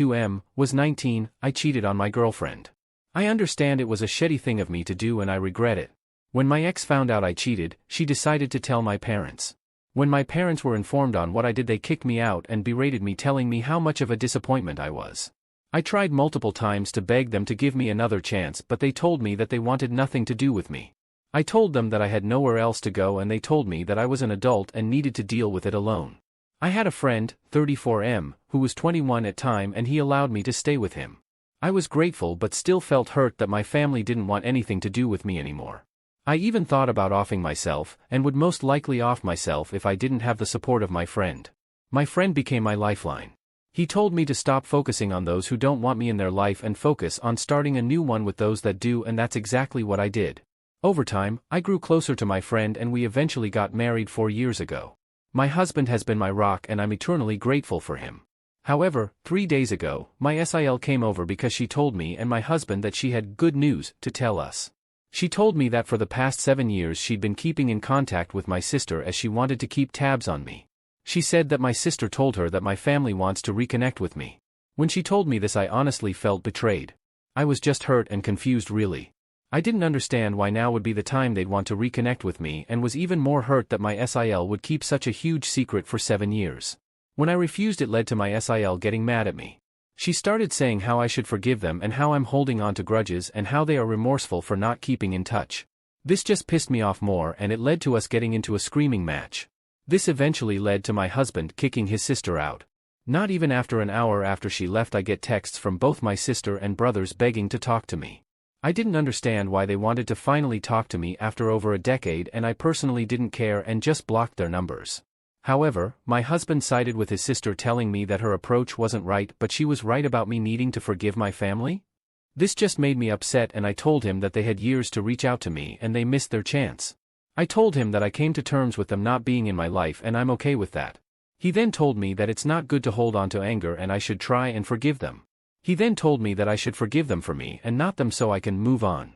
Was 19, I cheated on my girlfriend. I understand it was a shitty thing of me to do and I regret it. When my ex found out I cheated, she decided to tell my parents. When my parents were informed on what I did, they kicked me out and berated me, telling me how much of a disappointment I was. I tried multiple times to beg them to give me another chance, but they told me that they wanted nothing to do with me. I told them that I had nowhere else to go and they told me that I was an adult and needed to deal with it alone. I had a friend, 34M, who was 21 at time and he allowed me to stay with him. I was grateful but still felt hurt that my family didn't want anything to do with me anymore. I even thought about offing myself, and would most likely off myself if I didn't have the support of my friend. My friend became my lifeline. He told me to stop focusing on those who don't want me in their life and focus on starting a new one with those that do, and that's exactly what I did. Over time, I grew closer to my friend and we eventually got married 4 years ago. My husband has been my rock and I'm eternally grateful for him. However, 3 days ago, my SIL came over because she told me and my husband that she had good news to tell us. She told me that for the past 7 years she'd been keeping in contact with my sister as she wanted to keep tabs on me. She said that my sister told her that my family wants to reconnect with me. When she told me this, I honestly felt betrayed. I was just hurt and confused, really. I didn't understand why now would be the time they'd want to reconnect with me, and was even more hurt that my SIL would keep such a huge secret for 7 years. When I refused, it led to my SIL getting mad at me. She started saying how I should forgive them and how I'm holding on to grudges and how they are remorseful for not keeping in touch. This just pissed me off more and it led to us getting into a screaming match. This eventually led to my husband kicking his sister out. Not even after an hour after she left, I get texts from both my sister and brothers begging to talk to me. I didn't understand why they wanted to finally talk to me after over a decade, and I personally didn't care and just blocked their numbers. However, my husband sided with his sister, telling me that her approach wasn't right, but she was right about me needing to forgive my family? This just made me upset, and I told him that they had years to reach out to me and they missed their chance. I told him that I came to terms with them not being in my life and I'm okay with that. He then told me that it's not good to hold on to anger and I should try and forgive them. He then told me that I should forgive them for me and not them so I can move on.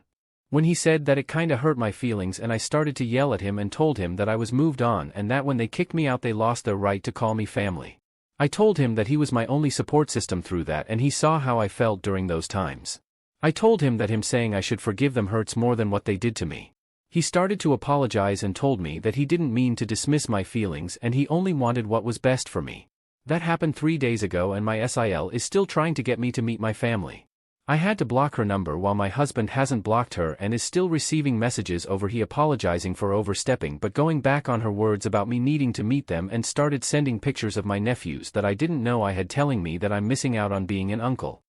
When he said that, it kinda hurt my feelings and I started to yell at him and told him that I was moved on and that when they kicked me out they lost their right to call me family. I told him that he was my only support system through that and he saw how I felt during those times. I told him that him saying I should forgive them hurts more than what they did to me. He started to apologize and told me that he didn't mean to dismiss my feelings and he only wanted what was best for me. That happened 3 days ago and my SIL is still trying to get me to meet my family. I had to block her number while my husband hasn't blocked her and is still receiving messages over he apologizing for overstepping but going back on her words about me needing to meet them, and started sending pictures of my nephews that I didn't know I had, telling me that I'm missing out on being an uncle.